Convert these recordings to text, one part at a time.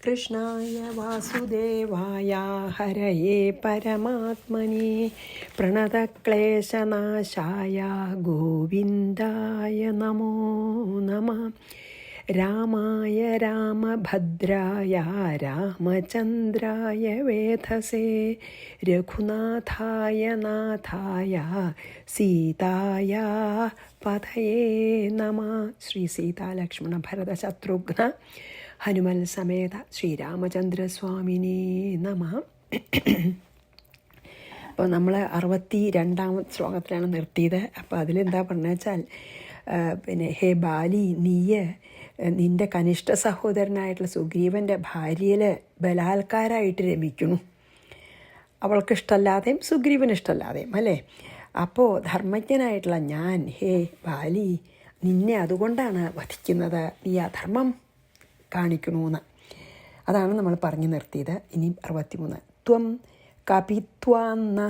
കൃഷ്ണായ വാസുദേവായ ഹരയേ പരമാത്മനെ പ്രണതക്ലേശനാശായ ഗോവിന്ദായ നമോ നമഃ. രാമായ രാമഭദ്രായ രാമചന്ദ്രായ വേധസേ രഘുനാഥായ നാഥായ സീതായ പതയേ നമഃ. ശ്രീ സീതാ ലക്ഷ്മണ ഭരത ശത്രുഘ്ന ഹനുമൽ സമേത ശ്രീരാമചന്ദ്രസ്വാമിനേ നമഃ. അപ്പോൾ നമ്മൾ 62-ാമത്തെ ശ്ലോകത്തിലാണ് നിർത്തിയത്. അപ്പോൾ അതിലെന്താ പറഞ്ഞ വെച്ചാൽ ഹേ ബാലി, നീയ് നിൻ്റെ കനിഷ്ഠ സഹോദരനായിട്ടുള്ള സുഗ്രീവൻ്റെ ഭാര്യയിൽ ബലാത്കാരമായിട്ട് രമിക്കുന്നു. അവൾക്കിഷ്ടമല്ലാതെയും സുഗ്രീവനിഷ്ടമല്ലാതെയും അല്ലേ. അപ്പോൾ ധർമ്മജ്ഞനായിട്ടുള്ള ഞാൻ, ഹേ ബാലി, നിന്നെ അതുകൊണ്ടാണ് വധിക്കുന്നത്. നീ അധർമ്മം കാണിക്കണമെന്ന്. അതാണ് നമ്മൾ പറഞ്ഞു നിർത്തിയത്. ഇനി 63. ത്വം കപിത്വാന്ന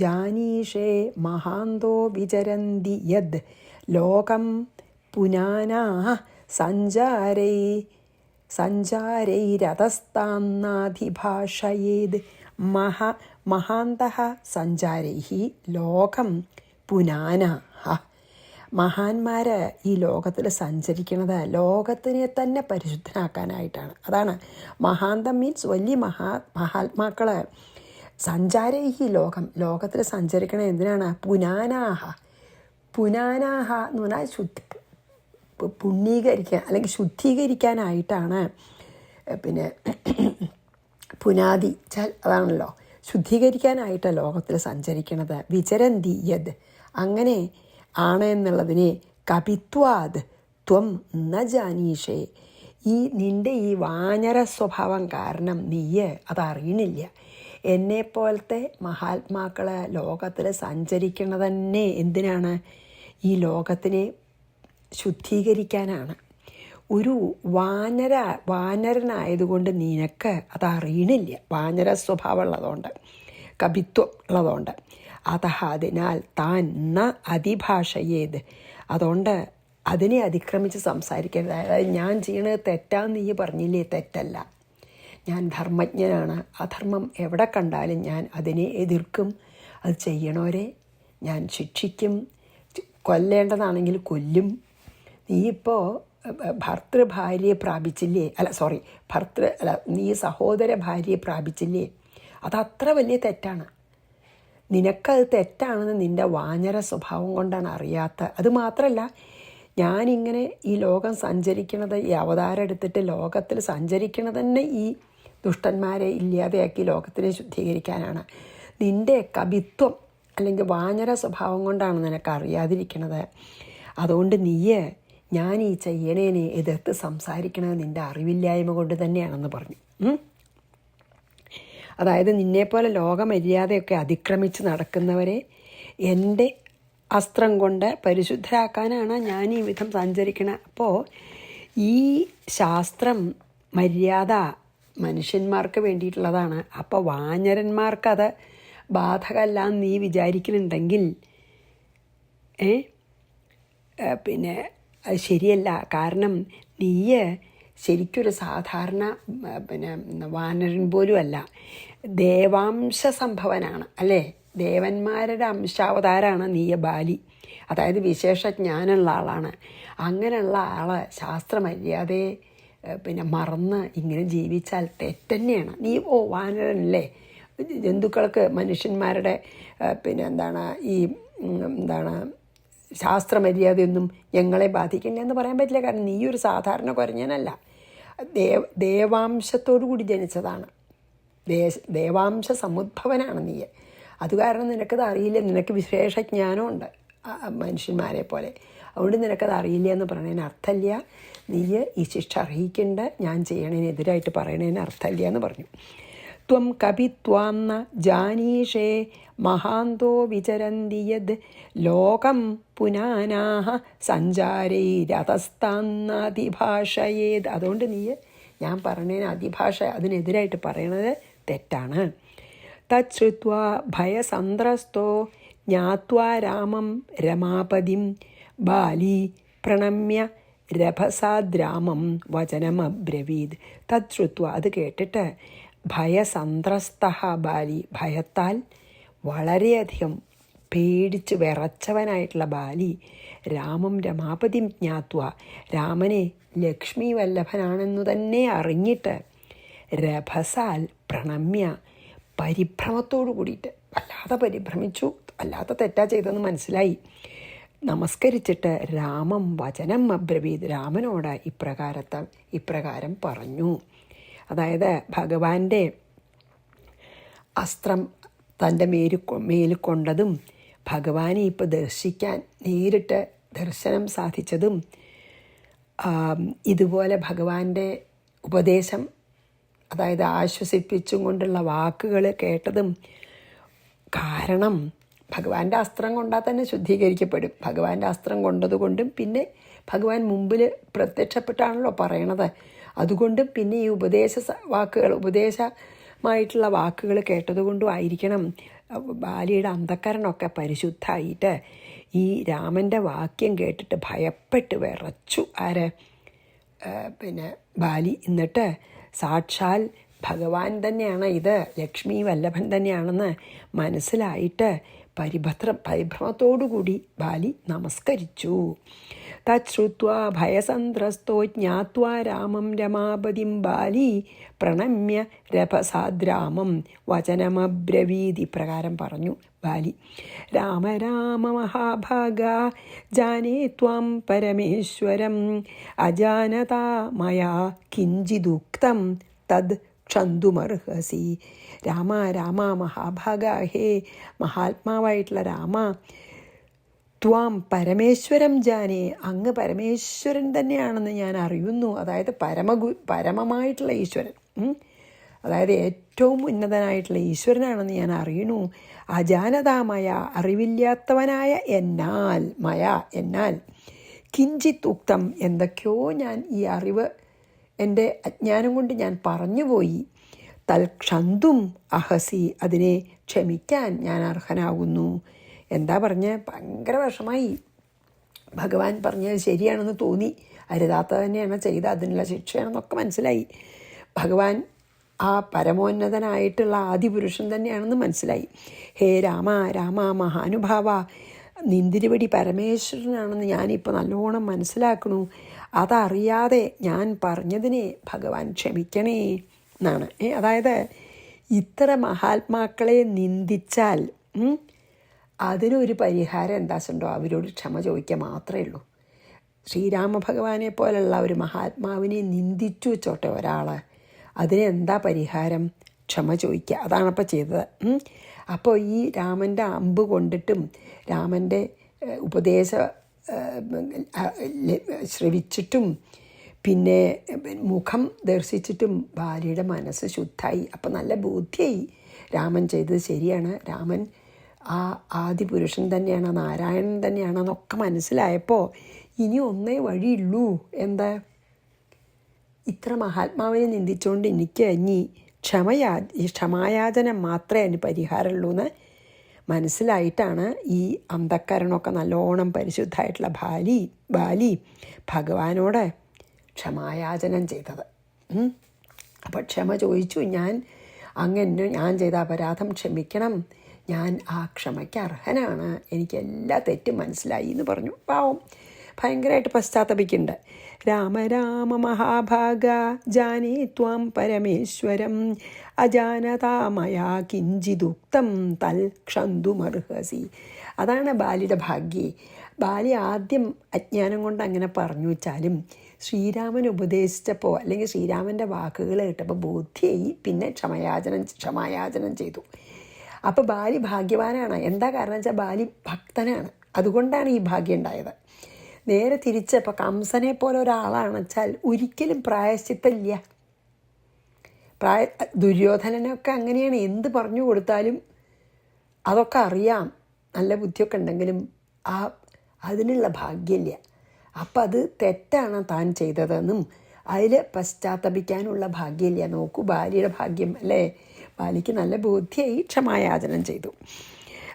ജാനീഷേ മഹാന്തോ വിചരന്തി യദ് ലോകം പുനാനാ സഞ്ചാരൈരതസ്താന്നാധിഭാഷയേത് മഹാന്തഃ സഞ്ചാരൈഃ ലോകം പുനാനാ. മഹാന്മാർ ഈ ലോകത്തിൽ സഞ്ചരിക്കുന്നത് ലോകത്തിനെ തന്നെ പരിശുദ്ധനാക്കാനായിട്ടാണ്. അതാണ് മഹാന്തം മീൻസ് വലിയ മഹാത്മാക്കൾ. സഞ്ചാരൈഹി ലോകം, ലോകത്തിൽ സഞ്ചരിക്കണത് എന്തിനാണ്? പുനാനാഹ എന്ന് പറഞ്ഞാൽ പുണ്യീകരിക്കാൻ അല്ലെങ്കിൽ ശുദ്ധീകരിക്കാനായിട്ടാണ്. പുനാദി ചാൽ അതാണല്ലോ, ശുദ്ധീകരിക്കാനായിട്ടാണ് ലോകത്തിൽ സഞ്ചരിക്കണത്. വിചരന്തി യദ്, അങ്ങനെ ആണ് എന്നുള്ളതിനെ കപിത്വാദ് ത്വം ന ജാനീഷേ, നിൻ്റെ ഈ വാനര സ്വഭാവം കാരണം നീയ് അതറിയണില്ല. എന്നെപ്പോലത്തെ മഹാത്മാക്കൾ ലോകത്തിൽ സഞ്ചരിക്കുന്നത് തന്നെ എന്തിനാണ്? ഈ ലോകത്തിനെ ശുദ്ധീകരിക്കാനാണ്. ഒരു വാനരനായതുകൊണ്ട് നിനക്ക് അതറിയണില്ല. വാനര സ്വഭാവം ഉള്ളതുകൊണ്ട്, കപിത്വം ഉള്ളതുകൊണ്ട്. അതിനാൽ താൻ ന അതിഭാഷയേത്, അതുകൊണ്ട് അതിനെ അതിക്രമിച്ച് സംസാരിക്കരുത്. അതായത് ഞാൻ ചെയ്യണത് തെറ്റാന്ന് നീ പറഞ്ഞില്ലേ, തെറ്റല്ല. ഞാൻ ധർമ്മജ്ഞനാണ്. അധർമ്മം എവിടെ കണ്ടാലും ഞാൻ അതിനെ എതിർക്കും. അത് ചെയ്യണവരെ ഞാൻ ശിക്ഷിക്കും. കൊല്ലേണ്ടതാണെങ്കിൽ കൊല്ലും. നീ ഇപ്പോൾ ഭർത്തൃഭാര്യയെ പ്രാപിച്ചില്ലേ, നീ സഹോദര ഭാര്യയെ പ്രാപിച്ചില്ലേ, അതത്ര വലിയ തെറ്റാണ്. നിനക്കത് തെറ്റാണെന്ന് നിൻ്റെ വാനര സ്വഭാവം കൊണ്ടാണ് അറിയാത്ത. അതുമാത്രമല്ല, ഞാനിങ്ങനെ ഈ ലോകം സഞ്ചരിക്കണത്, ഈ അവതാരം എടുത്തിട്ട് ലോകത്തിൽ സഞ്ചരിക്കണത് തന്നെ ഈ ദുഷ്ടന്മാരെ ഇല്ലാതെയാക്കി ലോകത്തിനെ ശുദ്ധീകരിക്കാനാണ്. നിൻ്റെ കപിത്വം അല്ലെങ്കിൽ വാനര സ്വഭാവം കൊണ്ടാണ് നിനക്ക് അറിയാതിരിക്കണത്. അതുകൊണ്ട് ഞാൻ ഈ ചെയ്യണേനെ എതിർത്ത് സംസാരിക്കണത് നിൻ്റെ അറിവില്ലായ്മ കൊണ്ട് തന്നെയാണെന്ന് പറഞ്ഞു. അതായത് നിന്നെപ്പോലെ ലോകമര്യാദയൊക്കെ അതിക്രമിച്ച് നടക്കുന്നവരെ എൻ്റെ അസ്ത്രം കൊണ്ട് പരിശുദ്ധരാക്കാനാണ് ഞാൻ ഈ വിധം സഞ്ചരിക്കണത്. അപ്പോൾ ഈ ശാസ്ത്രം മര്യാദ മനുഷ്യന്മാർക്ക് വേണ്ടിയിട്ടുള്ളതാണ്. അപ്പോൾ വാനരന്മാർക്കത് ബാധകമല്ലാന്ന് നീ വിചാരിക്കുന്നുണ്ടെങ്കിൽ അത് ശരിയല്ല. കാരണം നീ ശരിക്കൊരു സാധാരണ വാനരൻ പോലും അല്ല, ദേവാംശ സംഭവനാണ് അല്ലേ. ദേവന്മാരുടെ അംശാവതാരമാണ് നീ ബാലി. അതായത് വിശേഷജ്ഞാനമുള്ള ആളാണ്. അങ്ങനെയുള്ള ആൾ ശാസ്ത്രമര്യാദയെ മറന്ന് ഇങ്ങനെ ജീവിച്ചാൽ തെറ്റന്നെയാണ്. നീ വാനരനല്ലേ, ജന്തുക്കൾക്ക് മനുഷ്യന്മാരുടെ ഈ ശാസ്ത്രമര്യാദയൊന്നും ഞങ്ങളെ ബാധിക്കില്ല എന്ന് പറയാൻ പറ്റില്ല. കാരണം നീ ഒരു സാധാരണ കുരങ്ങനല്ല, ദേവാംശത്തോടു കൂടി ജനിച്ചതാണ്. ദേവാംശ സമുദ്ഭവനാണ് നീ. അത് കാരണം നിനക്കത് അറിയില്ല. നിനക്ക് വിശേഷജ്ഞാനമുണ്ട് മനുഷ്യന്മാരെ പോലെ. അതുകൊണ്ട് നിനക്കത് അറിയില്ല എന്ന് പറയുന്നതിന് അർത്ഥമില്ല. നീ ഈ ശിക്ഷ അർഹിക്കേണ്ട, ഞാൻ ചെയ്യണതിനെതിരായിട്ട് പറയണതിന് അർത്ഥമില്ല എന്ന് പറഞ്ഞു. ത്വം കപിത്വാന്ന ജാനീഷേ മഹാന്തോ വിചരന്തി യദ് ലോകം പുനാനാഹ സഞ്ചാരൈരതസ്താന്നതിഭാഷയേത്. അതുകൊണ്ട് ഞാൻ പറഞ്ഞതിന് അതിഭാഷ, അതിനെതിരായിട്ട് പറയണത് തെറ്റാണ്. തച്ഛ്രുത്വാ ഭയസന്ത്രസ്തോ ജ്ഞാത്വാ രാമം രമാപതിം ബാലി പ്രണമ്യ രഭസാദ്രാമം വചനമബ്രവീത്. തശ്രുത്വ, അത് കേട്ടിട്ട് ഭയസന്ത്രസ്ത ബാലി, ഭയത്താൽ വളരെയധികം പേടിച്ച് വിറച്ചവനായിട്ടുള്ള ബാലി രാമം രമാപതിം ജ്ഞാത്വ, രാമനെ ലക്ഷ്മി വല്ലഭനാണെന്നു തന്നെ അറിഞ്ഞിട്ട് രഭസാൽ പ്രണമ്യ, പരിഭ്രമത്തോടു കൂടിയിട്ട് വല്ലാതെ പരിഭ്രമിച്ചു, വല്ലാത്ത തെറ്റാ ചെയ്തെന്ന് മനസ്സിലായി. നമസ്കരിച്ചിട്ട് രാമം വചനം അബ്രവീത്, രാമനോട് ഇപ്രകാരം പറഞ്ഞു. അതായത് ഭഗവാന്റെ അസ്ത്രം തൻ്റെ മേൽ കൊണ്ടതും ഭഗവാനെ ഇപ്പോൾ ദർശിക്കാൻ നേരിട്ട് ദർശനം സാധിച്ചതും ഇതുപോലെ ഭഗവാന്റെ ഉപദേശം, അതായത് ആശ്വസിപ്പിച്ചും കൊണ്ടുള്ള വാക്കുകൾ കേട്ടതും കാരണം ഭഗവാന്റെ അസ്ത്രം കൊണ്ടാൽ തന്നെ ശുദ്ധീകരിക്കപ്പെടും. ഭഗവാന്റെ അസ്ത്രം കൊണ്ടതുകൊണ്ടും പിന്നെ ഭഗവാൻ മുമ്പിൽ പ്രത്യക്ഷപ്പെട്ടാണല്ലോ പറയണത്, അതുകൊണ്ടും പിന്നെ ഈ ഉപദേശമായിട്ടുള്ള വാക്കുകൾ കേട്ടതുകൊണ്ടും ആയിരിക്കണം ബാലിയുടെ അന്ധക്കരണമൊക്കെ പരിശുദ്ധമായിട്ട് ഈ രാമൻ്റെ വാക്യം കേട്ടിട്ട് ഭയപ്പെട്ട് വിറച്ചു. ബാലി. എന്നിട്ട് സാക്ഷാൽ ഭഗവാൻ തന്നെയാണ് ഇത്, ലക്ഷ്മി വല്ലഭൻ തന്നെയാണെന്ന് മനസ്സിലായിട്ട് പരിഭ്രമത്തോടുകൂടി ബാലി നമസ്കരിച്ചു. തശ്രുത്വാ ഭയസന്ത്രസ്തോ ജ്ഞാത്വാ രാമം രമാപതിം ബാലി പ്രണമ്യ രഭസാദ്രാമം വചനമബ്രവീതി. പ്രകാരം പറഞ്ഞു ബാലി. രാമ രാമ മഹാഭാഗ ജാനേ ത്വാം പരമേശ്വരം അജാനതാ മയാ കിഞ്ചിദുക്തം തദ് ക്ഷന്തുമർഹസി. രാമ രാമ മഹാഭാഗ, ഹേ മഹാത്മാവായിട്ടുള്ള രാമ, ത്വാം പരമേശ്വരം ജാനേ, അങ്ങ് പരമേശ്വരൻ തന്നെയാണെന്ന് ഞാൻ അറിയുന്നു. അതായത് പരമമായിട്ടുള്ള ഈശ്വരൻ, അതായത് ഏറ്റവും ഉന്നതനായിട്ടുള്ള ഈശ്വരനാണെന്ന് ഞാൻ അറിയണു. അജാനതാമയ, അറിവില്ലാത്തവനായ എന്നാൽ കിഞ്ചിത് ഉക്തം, എന്തൊക്കെയോ ഞാൻ ഈ അറിവ് എൻ്റെ അജ്ഞാനം കൊണ്ട് ഞാൻ പറഞ്ഞുപോയി. തൽക്ഷന്തും അഹസി, അതിനെ ക്ഷമിക്കാൻ ഞാൻ അർഹനാകുന്നു. എന്താ പറഞ്ഞ് ഭയങ്കര വിഷമായി. ഭഗവാൻ പറഞ്ഞത് ശരിയാണെന്ന് തോന്നി, അരുതാത്ത തന്നെയാണ് ചെയ്ത്, അതിനുള്ള ശിക്ഷയാണെന്നൊക്കെ മനസ്സിലായി. ഭഗവാൻ ആ പരമോന്നതനായിട്ടുള്ള ആദിപുരുഷൻ തന്നെയാണെന്ന് മനസ്സിലായി. ഹേ രാമ രാമ മഹാനുഭാവ, നിന്തിരുവടി പരമേശ്വരനാണെന്ന് ഞാനിപ്പോൾ നല്ലോണം മനസ്സിലാക്കണു. അതറിയാതെ ഞാൻ പറഞ്ഞതിനെ ഭഗവാൻ ക്ഷമിക്കണേ എന്നാണ്. അതായത് ഇത്ര മഹാത്മാക്കളെ നിന്ദിച്ചാൽ അതിനൊരു പരിഹാരം എന്താച്ചുണ്ടോ, അവരോട് ക്ഷമ ചോദിക്കുക മാത്രമേ ഉള്ളൂ. ശ്രീരാമഭഗവാനെ പോലുള്ള ഒരു മഹാത്മാവിനെ നിന്ദിച്ചു വെച്ചോട്ടെ ഒരാൾ, അതിനെന്താ പരിഹാരം? ക്ഷമ ചോദിക്കുക. അതാണപ്പോൾ ചെയ്തത്. അപ്പോൾ ഈ രാമൻ്റെ അമ്പ് കൊണ്ടിട്ടും രാമൻ്റെ ഉപദേശ ശ്രവിച്ചിട്ടും പിന്നെ മുഖം ദർശിച്ചിട്ടും ബാലിയുടെ മനസ്സ് ശുദ്ധായി. അപ്പം നല്ല ബോധ്യമായി രാമൻ ചെയ്തത് ശരിയാണ്, രാമൻ ആ ആദിപുരുഷൻ തന്നെയാണ്, നാരായണൻ തന്നെയാണെന്നൊക്കെ മനസ്സിലായപ്പോൾ ഇനി ഒന്നേ വഴിയുള്ളൂ. എന്താ? ഇത്ര മഹാത്മാവിനെ നിന്ദിച്ചുകൊണ്ട് എനിക്ക് ഇനി ക്ഷമായാചനം മാത്രമേ അതിന് പരിഹാരമുള്ളൂ എന്ന് മനസ്സിലായിട്ടാണ് ഈ അന്ധക്കരണമൊക്കെ നല്ലോണം പരിശുദ്ധമായിട്ടുള്ള ബാലി ഭഗവാനോട് ക്ഷമായാചനം ചെയ്തത്. അപ്പോൾ ക്ഷമ ചോദിച്ചു, ഞാൻ ചെയ്ത അപരാധം ക്ഷമിക്കണം, ഞാൻ ആ ക്ഷമയ്ക്ക് അർഹനാണ്, എനിക്ക് എല്ലാ തെറ്റും മനസ്സിലായി എന്ന് പറഞ്ഞു. പാവം ഭയങ്കരമായിട്ട് പശ്ചാത്തപിക്കുന്നുണ്ട്. രാമ രാമ മഹാഭാഗ ജാനേ ത്വാം പരമേശ്വരം അജാനതാമയാ കിഞ്ചിദുക്തം തൽ ക്ഷന്തുമർഹസി. അതാണ് ബാലിയുടെ ഭാഗ്യേ. ബാലി ആദ്യം അജ്ഞാനം കൊണ്ട് അങ്ങനെ പറഞ്ഞു വെച്ചാലും ശ്രീരാമൻ ഉപദേശിച്ചപ്പോൾ അല്ലെങ്കിൽ ശ്രീരാമൻ്റെ വാക്കുകൾ കേട്ടപ്പോൾ ബോധ്യമായി, പിന്നെ ക്ഷമായാചനം ചെയ്തു. അപ്പോൾ ബാലി ഭാഗ്യവാനാണ്. എന്താ കാരണം വെച്ചാൽ ബാലി ഭക്തനാണ്, അതുകൊണ്ടാണ് ഈ ഭാഗ്യം ഉണ്ടായത്. നേരെ തിരിച്ച് ഇപ്പോൾ കംസനെ പോലെ ഒരാളാണെന്ന് വെച്ചാൽ ഒരിക്കലും പ്രായശ്ചിത്തമില്ല. ദുര്യോധനനൊക്കെ അങ്ങനെയാണ്, എന്ത് പറഞ്ഞു കൊടുത്താലും അതൊക്കെ അറിയാം, നല്ല ബുദ്ധിയൊക്കെ ഉണ്ടെങ്കിലും അതിനുള്ള ഭാഗ്യമില്ല. അപ്പം അത് തെറ്റാണ് താൻ ചെയ്തതെന്നും അതിൽ പശ്ചാത്തപിക്കാനുള്ള ഭാഗ്യമില്ല. നോക്കൂ ബാലിയുടെ ഭാഗ്യം അല്ലേ, ബാലിക്ക് നല്ല ബോധ്യമായി, ക്ഷമായാചനം ചെയ്തു.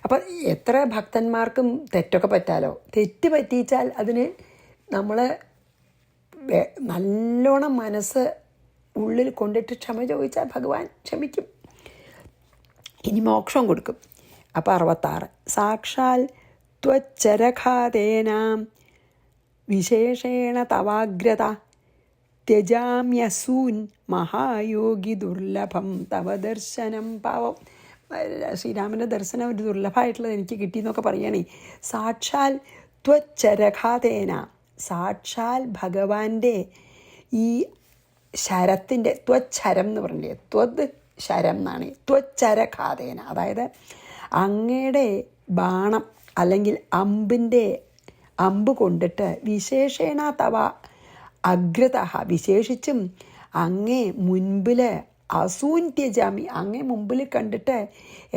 അപ്പം എത്ര ഭക്തന്മാർക്കും തെറ്റൊക്കെ പറ്റാലോ. തെറ്റ് പറ്റിച്ചാൽ അതിന് നമ്മൾ നല്ലോണം മനസ്സ് ഉള്ളിൽ കൊണ്ടിട്ട് ക്ഷമ ചോദിച്ചാൽ ഭഗവാൻ ക്ഷമിക്കും, ഇനി മോക്ഷം കൊടുക്കും. അപ്പോൾ 66 സാക്ഷാൽ ത്വച്ചരഘാതേനാം വിശേഷേണ തവാഗ്രത ത്യജാമ്യസൂൻ മഹായോഗി ദുർലഭം തവ ദർശനം. പാവം ശ്രീരാമൻ്റെ ദർശനം ഒരു ദുർലഭമായിട്ടുള്ളത് എനിക്ക് കിട്ടിയെന്നൊക്കെ പറയണേ. സാക്ഷാൽ ത്വച്ചരഘാതേന, സാക്ഷാൽ ഭഗവാന്റെ ഈ ശരത്തിൻ്റെ ത്വച്ചരം എന്ന് പറഞ്ഞില്ലേ, ത്വത് ശരം എന്നാണ്, ത്വച്ചരഘാതേന, അതായത് അങ്ങയുടെ ബാണം അല്ലെങ്കിൽ അമ്പ് കൊണ്ടിട്ട് വിശേഷേണ തവ അഗ്രത, വിശേഷിച്ചും അങ്ങേ മുൻപിൽ അസൂൻ ത്യജാമി, അങ്ങേ മുമ്പിൽ കണ്ടിട്ട്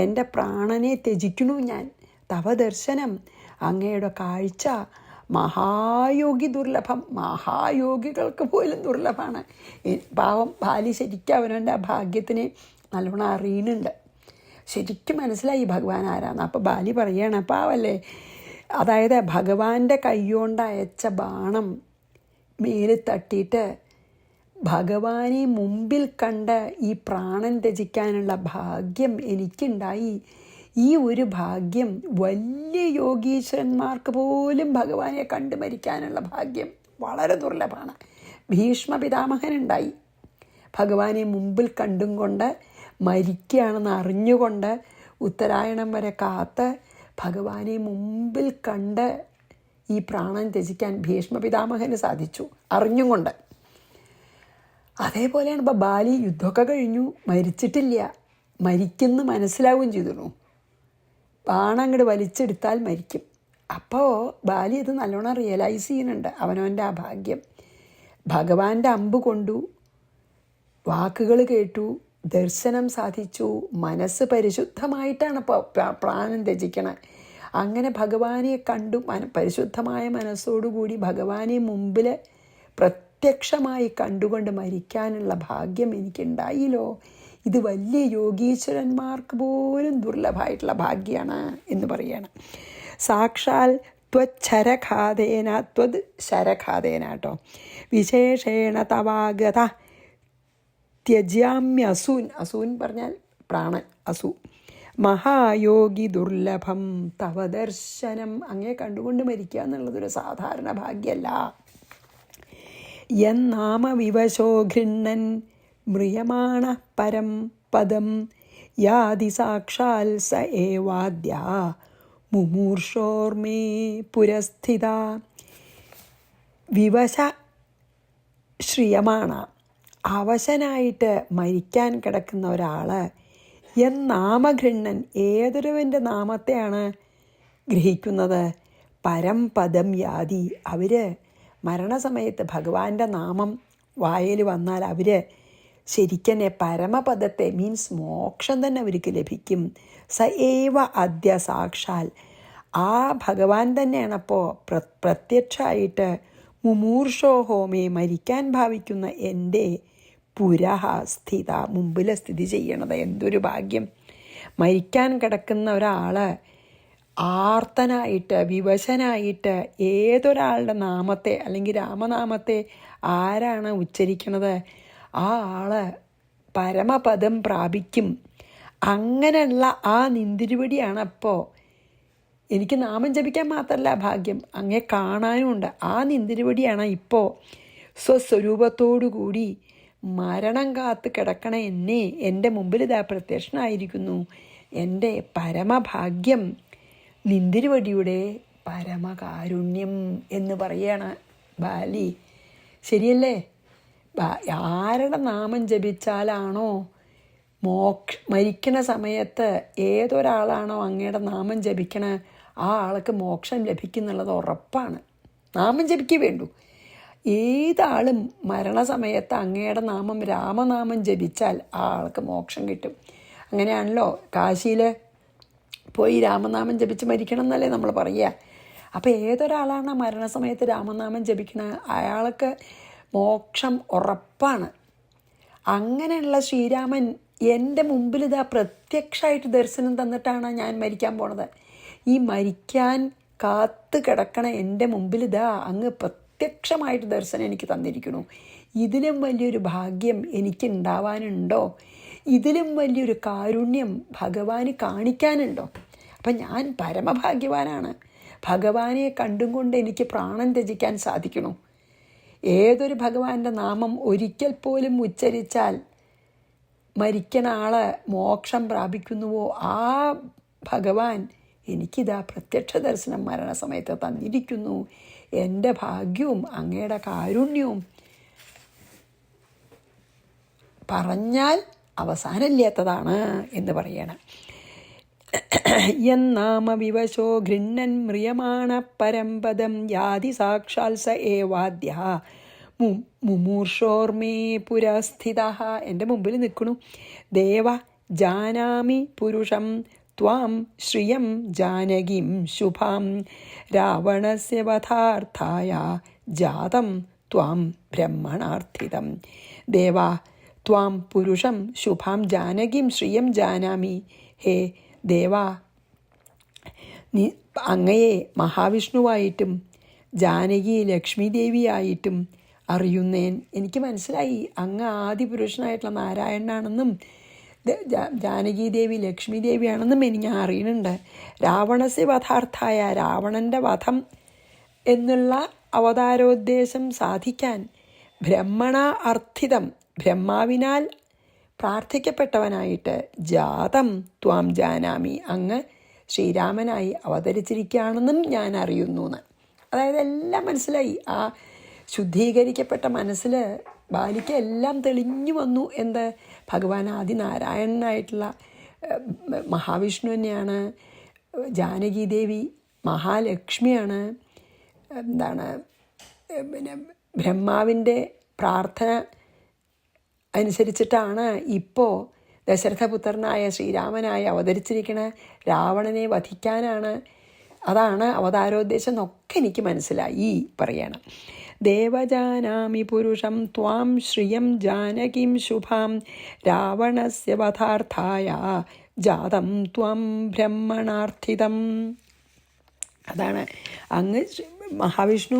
എൻ്റെ പ്രാണനെ ത്യജിക്കണു ഞാൻ. തവ ദർശനം, അങ്ങയുടെ കാഴ്ച മഹായോഗി ദുർലഭം, മഹായോഗികൾക്ക് പോലും ദുർലഭമാണ്. പാവം ബാലി ശരിക്കും അവനവൻ്റെ ആ ഭാഗ്യത്തിനെ നല്ലോണം അറിയുന്നുണ്ട്, ശരിക്കും മനസ്സിലായി ഭഗവാൻ ആരാന്ന്. അപ്പോൾ ബാലി പറയുകയാണ്, പാവല്ലേ, അതായത് ഭഗവാന്റെ കൈകൊണ്ട് അയച്ച ബാണം മേലിൽ തട്ടിയിട്ട് ഭഗവാനെ മുമ്പിൽ കണ്ട് ഈ പ്രാണൻ ത്യജിക്കാനുള്ള ഭാഗ്യം എനിക്കുണ്ടായി. ഈ ഒരു ഭാഗ്യം വലിയ യോഗീശ്വരന്മാർക്ക് പോലും ഭഗവാനെ കണ്ട് മരിക്കാനുള്ള ഭാഗ്യം വളരെ ദുർലഭമാണ്. ഭീഷ്മ പിതാമഹനുണ്ടായി, ഭഗവാനെ മുമ്പിൽ കണ്ടും കൊണ്ട് മരിക്കുകയാണെന്ന് അറിഞ്ഞുകൊണ്ട് ഉത്തരായണം വരെ കാത്ത് ഭഗവാനെ മുമ്പിൽ കണ്ട് ഈ പ്രാണൻ ത്യജിക്കാൻ ഭീഷ്മ പിതാമഹന് സാധിച്ചു, അറിഞ്ഞും കൊണ്ട്. അതേപോലെയാണ് ഇപ്പോൾ ബാലി യുദ്ധമൊക്കെ കഴിഞ്ഞു, മരിച്ചിട്ടില്ല, മരിക്കുന്ന മനസ്സിലാവുകയും ചെയ്തിരുന്നു, ബാണം അങ്ങോട്ട് വലിച്ചെടുത്താൽ മരിക്കും. അപ്പോൾ ബാലി ഇത് നല്ലോണം റിയലൈസ് ചെയ്യുന്നുണ്ട്, അവനവൻ്റെ ആ ഭാഗ്യം. ഭഗവാന്റെ അമ്പ് കൊണ്ടു, വാക്കുകൾ കേട്ടു, ദർശനം സാധിച്ചു, മനസ്സ് പരിശുദ്ധമായിട്ടാണ് ഇപ്പോൾ പ്രാണൻ ത്യജിക്കണത്. അങ്ങനെ ഭഗവാനെ കണ്ടു, പരിശുദ്ധമായ മനസ്സോടുകൂടി ഭഗവാനെ മുമ്പിൽ പ്രത്യക്ഷമായി കണ്ടുകൊണ്ട് മരിക്കാനുള്ള ഭാഗ്യം എനിക്കുണ്ടായില്ലോ. ഇത് വലിയ യോഗീശ്വരന്മാർക്ക് പോലും ദുർലഭമായിട്ടുള്ള ഭാഗ്യമാണ് എന്ന് പറയുകയാണ്. സാക്ഷാൽ ത്വച്ചരഘാതേന, ത്വത് ശരഘാതേന കേട്ടോ, വിശേഷേണ തവാഗത ത്യജ്യാമ്യസൂൻ, അസൂൻ പറഞ്ഞാൽ പ്രാണൻ, അസു മഹായോഗി ദുർലഭം തവ ദർശനം, അങ്ങേ കണ്ടുകൊണ്ട് മരിക്കുക എന്നുള്ളതൊരു സാധാരണ ഭാഗ്യമല്ല. യന്നാമവിവശോ ഗൃണ്ണൻ മ്രിയമാണ പരം പദം യാതി സാക്ഷാൽ സ ഏവാദ്യ മുമൂർഷോർമേ പുരസ്ഥിത. വിവശ ശ്രിയമാണ്, അവശനായിട്ട് മരിക്കാൻ കിടക്കുന്ന ഒരാൾ, എന്നാമഗൃണ്ണൻ, ഏതൊരുവൻ്റെ നാമത്തെയാണ് ഗ്രഹിക്കുന്നത്, പരംപദം യാതി, അവർ മരണസമയത്ത് ഭഗവാന്റെ നാമം വായിൽ വന്നാൽ അവർ ശരിക്കന്നെ പരമപദത്തെ, മീൻസ് മോക്ഷം തന്നെ അവർക്ക് ലഭിക്കും. സ ഏവ അദ്യ സാക്ഷാൽ, ആ ഭഗവാൻ തന്നെയാണ് അപ്പോൾ പ്രത്യക്ഷമായിട്ട് മുമൂർഷോഹോമേ, മരിക്കാൻ ഭാവിക്കുന്ന എൻ്റെ പുരഹ സ്ഥിത, മുമ്പിൽ സ്ഥിതി ചെയ്യണത്. എന്തൊരു ഭാഗ്യം! മരിക്കാൻ കിടക്കുന്ന ഒരാൾ ആർത്തനായിട്ട് വിവശനായിട്ട് ഏതൊരാളുടെ നാമത്തെ അല്ലെങ്കിൽ രാമനാമത്തെ ആരാണ് ഉച്ചരിക്കണത്, ആ ആൾ പരമപദം പ്രാപിക്കും. അങ്ങനെയുള്ള ആ നിന്തിരുവടിയാണ് അപ്പോൾ എനിക്ക് നാമം ജപിക്കാൻ മാത്രമല്ല ഭാഗ്യം, അങ്ങേ കാണാനുമുണ്ട്. ആ നിന്തിരുവടിയാണ് ഇപ്പോൾ സ്വസ്വരൂപത്തോടുകൂടി മരണം കാത്ത് കിടക്കണ എന്നെ എൻ്റെ മുമ്പിൽ ഇതാ പ്രത്യക്ഷനായിരിക്കുന്നു. എൻ്റെ പരമഭാഗ്യം നിന്തിരുവടിയുടെ പരമകാരുണ്യം എന്ന് പറയുകയാണ് ബാലി. ശരിയല്ലേ? ആരുടെ നാമം ജപിച്ചാലാണോ മരിക്കണ സമയത്ത് ഏതൊരാളാണോ അങ്ങയുടെ നാമം ജപിക്കണ ആ ആൾക്ക് മോക്ഷം ലഭിക്കുന്നുള്ളത് ഉറപ്പാണ്. നാമം ജപിക്കേ വേണ്ടൂ. ഏതാളും മരണസമയത്ത് അങ്ങയുടെ നാമം രാമനാമം ജപിച്ചാൽ ആ ആൾക്ക് മോക്ഷം കിട്ടും. അങ്ങനെയാണല്ലോ കാശിയിൽ പോയി രാമനാമം ജപിച്ച് മരിക്കണം എന്നല്ലേ നമ്മൾ പറയുക. അപ്പോൾ ഏതൊരാളാണ് മരണസമയത്ത് രാമനാമം ജപിക്കണത് അയാൾക്ക് മോക്ഷം ഉറപ്പാണ്. അങ്ങനെയുള്ള ശ്രീരാമൻ എൻ്റെ മുമ്പിൽ ഇതാ പ്രത്യക്ഷമായിട്ട് ദർശനം തന്നിട്ടാണ് ഞാൻ മരിക്കാൻ പോണത്. ഈ മരിക്കാൻ കാത്ത് കിടക്കണ എൻ്റെ മുമ്പിൽ ഇതാ അങ്ങ് പ്രത്യക്ഷമായിട്ട് ദർശനം എനിക്ക് തന്നിരിക്കുന്നു. ഇതിലും വലിയൊരു ഭാഗ്യം എനിക്കുണ്ടാവാനുണ്ടോ? ഇതിലും വലിയൊരു കാരുണ്യം ഭഗവാന് കാണിക്കാനുണ്ടോ? അപ്പം ഞാൻ പരമഭാഗ്യവാനാണ്. ഭഗവാനെ കണ്ടും കൊണ്ട് എനിക്ക് പ്രാണൻ ത്യജിക്കാൻ സാധിക്കണു. ഏതൊരു ഭഗവാന്റെ നാമം ഒരിക്കൽ പോലും ഉച്ചരിച്ചാൽ മരിക്കണ ആള് മോക്ഷം പ്രാപിക്കുന്നുവോ ആ ഭഗവാൻ എനിക്കിതാ പ്രത്യക്ഷ ദർശനം മരണസമയത്ത് തന്നിരിക്കുന്നു. എൻ്റെ ഭാഗ്യവും അങ്ങയുടെ കാരുണ്യവും പറഞ്ഞാൽ അവസാനമില്ലാത്തതാണ് എന്ന് പറയണം. യന്നാമവിവശോ ഗൃണ്ണൻ മ്രിയമാണ പരമ്പദം യാതി സാക്ഷാൽ സ ഏവാദ്യ മുമൂർഷോർമേ പുരസ്ഥിത. എൻ്റെ മുമ്പിൽ നിൽക്കണു. ദേവ ജാനാമി പുരുഷം ത്വാം ശ്രിയം ജാനകിം ശുഭാം രാവണസ്യ വധാർത്ഥായ ജാതം ത്വാം ബ്രഹ്മണാർത്ഥിതം. ദേവ ത്വാം പുരുഷം ശുഭാം ജാനകിം ശ്രിയം ജാനാമി. ഹേ ദേവാ, അങ്ങയെ മഹാവിഷ്ണുവായിട്ടും ജാനകി ലക്ഷ്മി ദേവിയായിട്ടും അറിയുന്നേൻ. എനിക്ക് മനസ്സിലായി അങ്ങ് ആദിപുരുഷനായിട്ടുള്ള നാരായണനാണെന്നും ജാനകി ദേവി ലക്ഷ്മി ദേവിയാണെന്നും ഞാൻ അറിയുന്നുണ്ട്. രാവണസ്യ വധാർത്ഥായ, രാവണൻ്റെ വധം എന്നുള്ള അവതാരോദ്ദേശം സാധിക്കാൻ ബ്രഹ്മണ അർത്ഥിതം, ബ്രഹ്മാവിനാൽ പ്രാർത്ഥിക്കപ്പെട്ടവനായിട്ട് ജാതം ത്വാം ജാനാമി, അങ്ങ് ശ്രീരാമനായി അവതരിച്ചിരിക്കുകയാണെന്നും ഞാൻ അറിയുന്നു എന്ന്. അതായത് എല്ലാം മനസ്സിലായി. ആ ശുദ്ധീകരിക്കപ്പെട്ട മനസ്സിൽ ബാലിക്ക് എല്ലാം തെളിഞ്ഞു വന്നു. എന്ത്? ഭഗവാൻ ആദിനാരായണനായിട്ടുള്ള മഹാവിഷ്ണു തന്നെയാണ്. ജാനകി ദേവി മഹാലക്ഷ്മിയാണ്. പിന്നെ ബ്രഹ്മാവിൻ്റെ പ്രാർത്ഥന അനുസരിച്ചിട്ടാണ് ഇപ്പോൾ ദശരഥപുത്രനായ ശ്രീരാമനായി അവതരിച്ചിരിക്കണ. രാവണനെ വധിക്കാനാണ്. അതാണ് അവതാരോദ്ദേശം എന്നൊക്കെ എനിക്ക് മനസ്സിലായി പറയണം. ദേവജാനാമി പുരുഷം ത്വാം ശ്രിയം ജാനകിം ശുഭാം രാവണസ്യ വധാർത്ഥായ ജാതം ത്വം ബ്രഹ്മണാർത്ഥിതം. അതാണ് അങ്ങ് മഹാവിഷ്ണു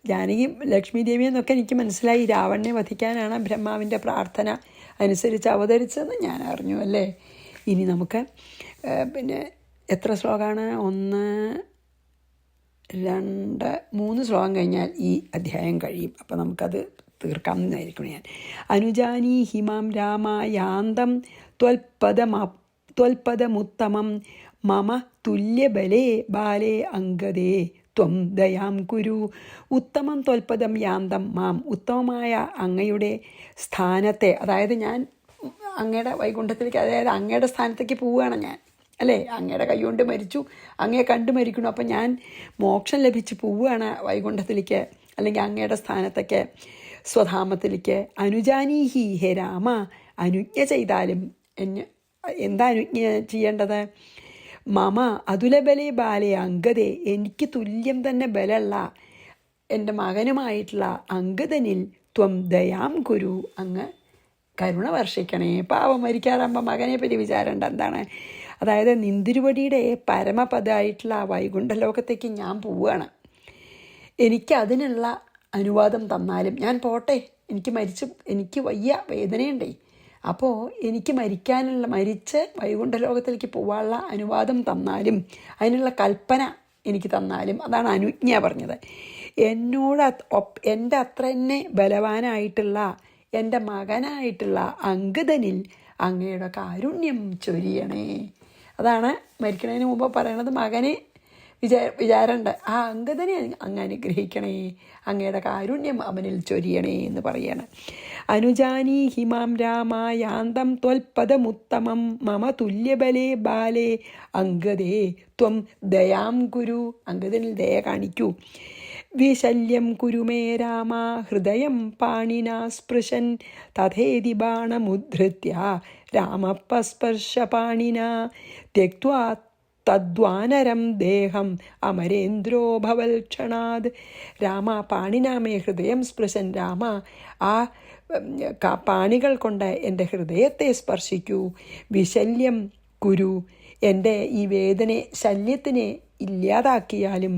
ജാനകി ലക്ഷ്മി ദേവി എന്നൊക്കെ എനിക്ക് മനസ്സിലായി. രാവണനെ വധിക്കാനാണ് ബ്രഹ്മാവിൻ്റെ പ്രാർത്ഥന അനുസരിച്ച് അവതരിച്ചതെന്ന് ഞാൻ അറിഞ്ഞു അല്ലേ. ഇനി നമുക്ക് പിന്നെ എത്ര ശ്ലോകമാണ്? 1, 2, 3 ശ്ലോകം കഴിഞ്ഞാൽ ഈ അധ്യായം കഴിയും. അപ്പോൾ നമുക്കത് തീർക്കാമെന്നായിരിക്കണം. ഞാൻ അനുജാനീ ഹിമാം രാമ യാന്തം ത്വൽപദമുത്തമം മമ തുല്യബലേ ബാലേ അംഗദേ ത്വം ദയാം കുരു. ഉത്തമം ത്വൽപദം യാന്തം മാം, ഉത്തമമായ അങ്ങയുടെ സ്ഥാനത്തെ, അതായത് ഞാൻ അങ്ങയുടെ വൈകുണ്ഠത്തിലേക്ക്, അതായത് അങ്ങയുടെ സ്ഥാനത്തേക്ക് പോവുകയാണ് ഞാൻ അല്ലേ. അങ്ങയുടെ കൈകൊണ്ട് മരിച്ചു, അങ്ങയെ കണ്ടു മരിക്കണം. അപ്പം ഞാൻ മോക്ഷം ലഭിച്ച് പോവുകയാണ് വൈകുണ്ഠത്തിലേക്ക്, അല്ലെങ്കിൽ അങ്ങയുടെ സ്ഥാനത്തേക്ക്, സ്വധാമത്തിലേക്ക്. അനുജാനീഹി, ഹേ രാമ, അനുജ്ഞ ചെയ്താലും എന്താ അനുജ്ഞ ചെയ്യേണ്ടത്? മമ അതുലബലേ ബാലേ അംഗദേ, എനിക്ക് തുല്യം തന്നെ ബലമുള്ള എൻ്റെ മകനുമായിട്ടുള്ള അംഗദനിൽ ത്വം ദയാം കുരു, അങ്ങ് കരുണ വർഷിക്കണേ. പാവം മരിക്കാറാകുമ്പോൾ മകനെ പറ്റി വിചാരണ്ട. എന്താണ്? അതായത് നിന്തിരുവടിയുടെ പരമപദമായിട്ടുള്ള വൈകുണ്ഠലോകത്തേക്ക് ഞാൻ പോവുകയാണ്. എനിക്ക് അതിനുള്ള അനുവാദം തന്നാലും ഞാൻ പോട്ടെ. എനിക്ക് വയ്യ, വേദനയുണ്ടേ. അപ്പോൾ എനിക്ക് മരിച്ച് വൈകുണ്ഠലോകത്തിലേക്ക് പോകാനുള്ള അനുവാദം തന്നാലും, അതിനുള്ള കൽപ്പന എനിക്ക് തന്നാലും, അതാണ് അനുജ്ഞ പറഞ്ഞത്. എൻ്റെ അത്ര തന്നെ ബലവാനായിട്ടുള്ള എൻ്റെ മകനായിട്ടുള്ള അംഗദനിൽ അങ്ങയുടെ കാരുണ്യം ചൊരിയണേ. അതാണ് മരിക്കണതിന് മുമ്പ് പറയണത്. മകനെ വിചാരണ്ട, ആ അംഗദനെ അങ്ങ് അനുഗ്രഹിക്കണേ, അങ്ങയുടെ കാരുണ്യം അവനിൽ ചൊരിയണേ എന്ന് പറയണം. അനുജാനീ ഹിമാം രാമ യാന്തം ത്വൽപദമുത്തമം മമ തുല്യബലേ ബാലേ അംഗദേ ത്വം ദയാം കുരു, അംഗദനിൽ ദയ കാണിക്കൂ. വിശല്യം കുരുമേ രാമ ഹൃദയം പാണിനാ സ്പൃശൻ തഥേതി ബാണമുദ്ധൃത്യ രാമപ്പസ്പർശ പാണിനാ ത്യക്ത്വാ തദ്വാനരം ദേഹം അമരേന്ദ്രോ ഭവൽ ക്ഷണാത്. രാമ പാണിനാമേ ഹൃദയം സ്പൃശൻ, രാമ ആ പാണികൾ കൊണ്ട് എൻ്റെ ഹൃദയത്തെ സ്പർശിക്കൂ. വിശല്യം കുരു, എൻ്റെ ഈ ശല്യത്തിനെ ഇല്ലാതാക്കിയാലും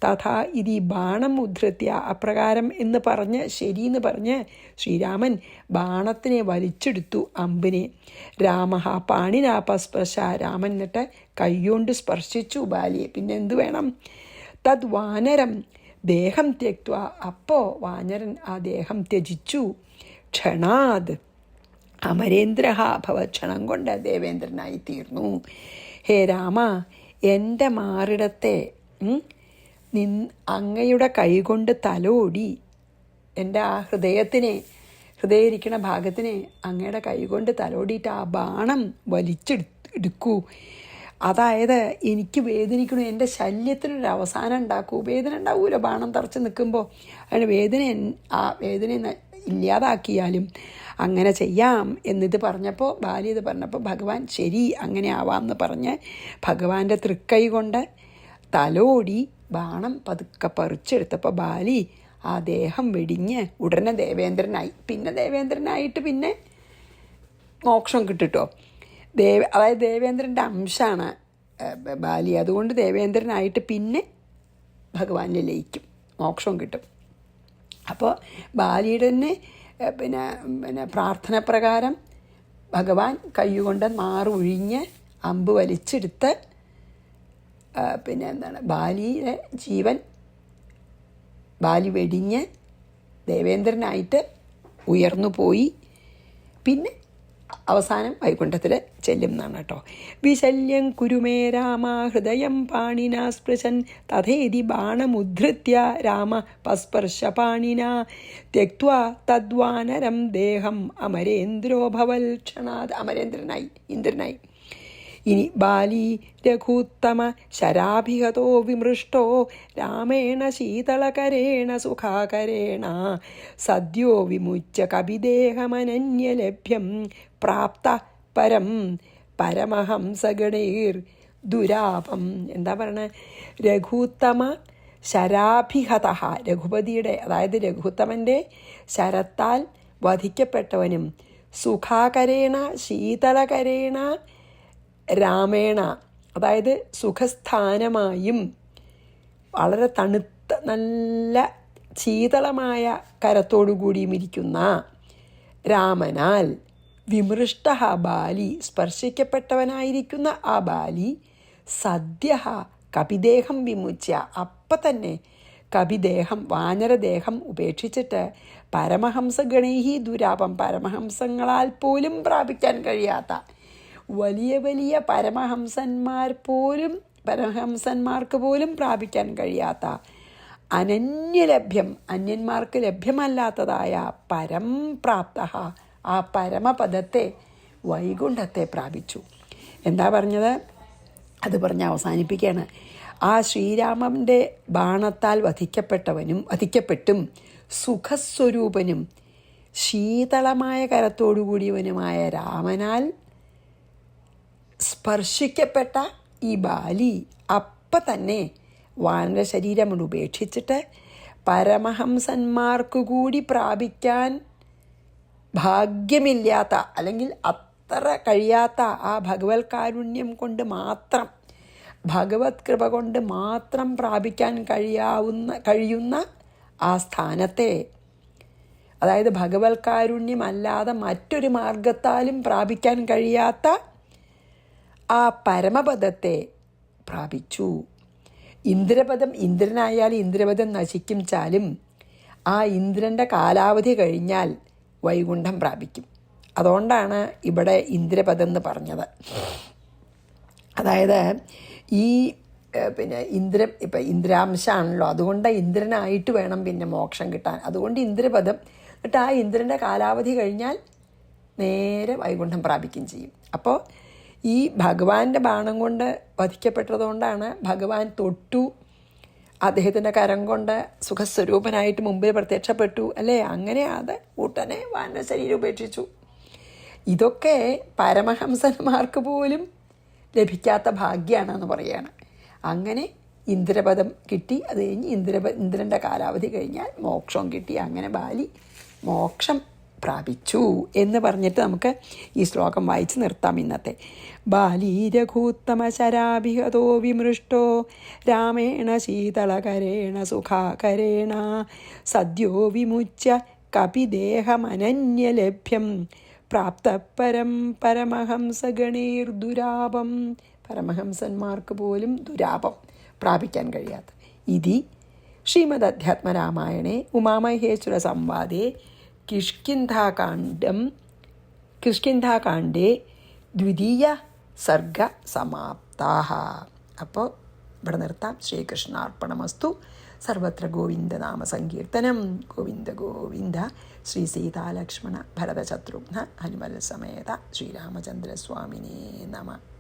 തഥാ ഇതി ബാണം ഉദ്ധൃത്യ അപ്രകാരം എന്ന് പറഞ്ഞ് ശരിയെന്ന് പറഞ്ഞ് ശ്രീരാമൻ ബാണത്തിനെ വലിച്ചെടുത്തു, അമ്പിനെ. രാമ പാണിനാപസ്പർശ, രാമൻ എന്നിട്ട് കൈകൊണ്ട് സ്പർശിച്ചു ബാലിയെ. പിന്നെ എന്തു വേണം? തദ് വാനരം ദേഹം ത്യക്ത്വ, അപ്പോൾ വാനരൻ ആ ദേഹം ത്യജിച്ചു. ക്ഷണാത് അമരേന്ദ്ര ഭവ, ക്ഷണം കൊണ്ട് ദേവേന്ദ്രനായി തീർന്നു. ഹേ രാമ, എൻ്റെ മാറിടത്തെ അങ്ങയുടെ കൈകൊണ്ട് തലോടി, എൻ്റെ ആ ഹൃദയം ഇരിക്കുന്ന ഭാഗത്തിനെ അങ്ങയുടെ കൈകൊണ്ട് തലോടിയിട്ട് ആ ബാണം വലിച്ചെടുക്കൂ. അതായത് എനിക്ക് വേദനിക്കണു, എൻ്റെ ശല്യത്തിനൊരു അവസാനം ഉണ്ടാക്കൂ. വേദന ഉണ്ടാവൂല ബാണം തറച്ച് നിൽക്കുമ്പോൾ. അതിന് ആ വേദന ഇല്ലാതാക്കിയാലും അങ്ങനെ ചെയ്യാം എന്നിത് പറഞ്ഞപ്പോൾ, ബാലി ഇത് പറഞ്ഞപ്പോൾ ഭഗവാൻ ശരി അങ്ങനെ ആവാമെന്ന് പറഞ്ഞ് ഭഗവാന്റെ തൃക്കൈ കൊണ്ട് തലോടി ബാണം പതുക്കെ പറിച്ചെടുത്തപ്പോൾ ബാലി ആ ദേഹം വെടിഞ്ഞ് ഉടനെ ദേവേന്ദ്രനായി. പിന്നെ ദേവേന്ദ്രനായിട്ട് പിന്നെ മോക്ഷം കിട്ടിട്ടോ. അതായത് ദേവേന്ദ്രൻ്റെ അംശമാണ് ബാലി. അതുകൊണ്ട് ദേവേന്ദ്രനായിട്ട് പിന്നെ ഭഗവാനിൽ ലയിക്കും, മോക്ഷം കിട്ടും. അപ്പോൾ ബാലിയുടെ തന്നെ പിന്നെ പ്രാർത്ഥന പ്രകാരം ഭഗവാൻ കൈകൊണ്ട് മാറൊഴിഞ്ഞ് അമ്പ് വലിച്ചെടുത്ത് ബാലിയുടെ ജീവൻ ബാലി വെടിഞ്ഞ് ദേവേന്ദ്രനായിട്ട് ഉയർന്നു പോയി. പിന്നെ അവസാനം വൈകുണ്ഠത്തിൽ ചെല്ലും എന്നാണ് കേട്ടോ. വിശല്യം കുരുമേ രാമ ഹൃദയം പാണിന സ്പൃശൻ തഥേതി ബാണമുദ്ധൃത്യ രാമ പസ്പർശ പാണിന ത്യക്ത്വാ തദ്വാനരം ദേഹം അമരേന്ദ്രോഭവൽ ക്ഷണാത്, അമരേന്ദ്രനായി, ഇന്ദ്രനായി. ഇനി ബാലി രഘൂത്തമ ശരാഭിഹതോ വിമൃഷ്ടോ രാമേണ ശീതളകരേണ സുഖാകരേണ സദ്യോ വിമുച്യ കപിദേഹമനന്യലഭ്യം പ്രാപ്ത പരം പരമഹംസഗണൈർ ദുരാപം. എന്താ പറയണേ? രഘൂത്തമ ശരാഭിഹത, രഘുപതിയുടെ അതായത് രഘുത്തമൻ്റെ ശരത്താൽ വധിക്കപ്പെട്ടവനും സുഖാകരേണ ശീതളകരേണ രാമേണ, അതായത് സുഖസ്ഥാനമായും വളരെ തണുത്ത നല്ല ശീതളമായ കരത്തോടുകൂടിയും ഇരിക്കുന്ന രാമനാൽ വിമൃഷ്ട ബാലി, സ്പർശിക്കപ്പെട്ടവനായിരിക്കുന്ന ആ ബാലി സദ്യ കപിദേഹം വിമുച്യ, അപ്പം തന്നെ കപിദേഹം വാനരദേഹം ഉപേക്ഷിച്ചിട്ട് പരമഹംസഗണൈഹി ദുരാപം, പരമഹംസങ്ങളാൽ പോലും പ്രാപിക്കാൻ കഴിയാത്ത വലിയ വലിയ പരമഹംസന്മാർക്ക് പോലും പ്രാപിക്കാൻ കഴിയാത്ത അനന്യലഭ്യം, അന്യന്മാർക്ക് ലഭ്യമല്ലാത്തതായ പരം പ്രാപ്ത, ആ പരമപദത്തെ വൈകുണ്ഠത്തെ പ്രാപിച്ചു. എന്താ പറഞ്ഞത്? അത് പറഞ്ഞ് അവസാനിപ്പിക്കുകയാണ്. ആ ശ്രീരാമൻ്റെ ബാണത്താൽ വധിക്കപ്പെട്ടും സുഖസ്വരൂപനും ശീതളമായ കരത്തോടുകൂടിയവനുമായ രാമനാൽ സ്പർശിക്കപ്പെട്ട ഈ ബാലി അപ്പം തന്നെ വാനര ശരീരം ഉപേക്ഷിച്ചിട്ട് പരമഹംസന്മാർക്കു കൂടി പ്രാപിക്കാൻ ഭാഗ്യമില്ലാത്ത, അല്ലെങ്കിൽ അത്ര കഴിയാത്ത ആ ഭഗവത് കാരുണ്യം കൊണ്ട് മാത്രം, ഭഗവത് കൃപ കൊണ്ട് മാത്രം പ്രാപിക്കാൻ കഴിയുന്ന ആ സ്ഥാനത്തെ, അതായത് ഭഗവത് കാരുണ്യം അല്ലാതെ മറ്റൊരു മാർഗത്താലും പ്രാപിക്കാൻ കഴിയാത്ത ആ പരമപദത്തെ പ്രാപിച്ചു. ഇന്ദ്രപദം, ഇന്ദ്രനായാൽ ഇന്ദ്രപദം നശിക്കും ചാലും ആ ഇന്ദ്രൻ്റെ കാലാവധി കഴിഞ്ഞാൽ വൈകുണ്ഠം പ്രാപിക്കും. അതുകൊണ്ടാണ് ഇവിടെ ഇന്ദ്രപദം എന്ന് പറഞ്ഞത്. അതായത് ഈ ഇപ്പം ഇന്ദ്രാംശമാണല്ലോ, അതുകൊണ്ട് ഇന്ദ്രനായിട്ട് വേണം പിന്നെ മോക്ഷം കിട്ടാൻ. അതുകൊണ്ട് ഇന്ദ്രപദം. എന്നിട്ട് ആ ഇന്ദ്രൻ്റെ കാലാവധി കഴിഞ്ഞാൽ നേരെ വൈകുണ്ഠം പ്രാപിക്കുകയും ചെയ്യും. അപ്പോൾ ഈ ഭഗവാന്റെ ബാണം കൊണ്ട് വധിക്കപ്പെട്ടതുകൊണ്ടാണ് ഭഗവാൻ തൊട്ടു, അദ്ദേഹത്തിൻ്റെ കരം കൊണ്ട് സുഖസ്വരൂപനായിട്ട് മുമ്പിൽ പ്രത്യക്ഷപ്പെട്ടു അല്ലേ. അങ്ങനെ അത് ഉടനെ വാനര ശരീരം ഉപേക്ഷിച്ചു. ഇതൊക്കെ പരമഹംസന്മാർക്ക് പോലും ലഭിക്കാത്ത ഭാഗ്യമാണെന്ന് പറയുകയാണ്. അങ്ങനെ ഇന്ദ്രപദം കിട്ടി. അത് കഴിഞ്ഞ് ഇന്ദ്രൻ്റെ കാലാവധി കഴിഞ്ഞാൽ മോക്ഷം കിട്ടി. അങ്ങനെ ബാലി മോക്ഷം പ്രാപിച്ചു എന്ന് പറഞ്ഞിട്ട് നമുക്ക് ഈ ശ്ലോകം വായിച്ച് നിർത്താം ഇന്നത്തെ. ബാലീരഘൂത്തമശരാഭിഹതോ വിമൃഷ്ടോ രാമേണ ശീതളകരേണ സുഖാകരേണ സദ്യോ വിമുച്യ കപിദേഹമനന്യലഭ്യം പ്രാപ്തപരം പരമഹംസഗണീർദുരാപം. പരമഹംസന്മാർക്ക് പോലും ദുരാപം പ്രാപിക്കാൻ കഴിയാത്ത. ഇതി ശ്രീമദ് അധ്യാത്മരാമായണേ ഉമാമഹേശ്വര സംവാദേ കിഷ്കിന്ധാകാണ്ഡേ ദ്വിതീയ സർഗ സമാപ്താഃ. അപ്പോൾ ഇവിടെ നിർത്താം. ശ്രീകൃഷ്ണാർപ്പണമസ്തു. സർവത്ര ഗോവിന്ദനാമ സങ്കീർത്തനം. ഗോവിന്ദ ഗോവിന്ദ. ശ്രീ സീതാലക്ഷ്മണ ഭരതശത്രുഘ്ന ഹനുമൽ സമേത ശ്രീരാമചന്ദ്രസ്വാമിനേ നമഃ.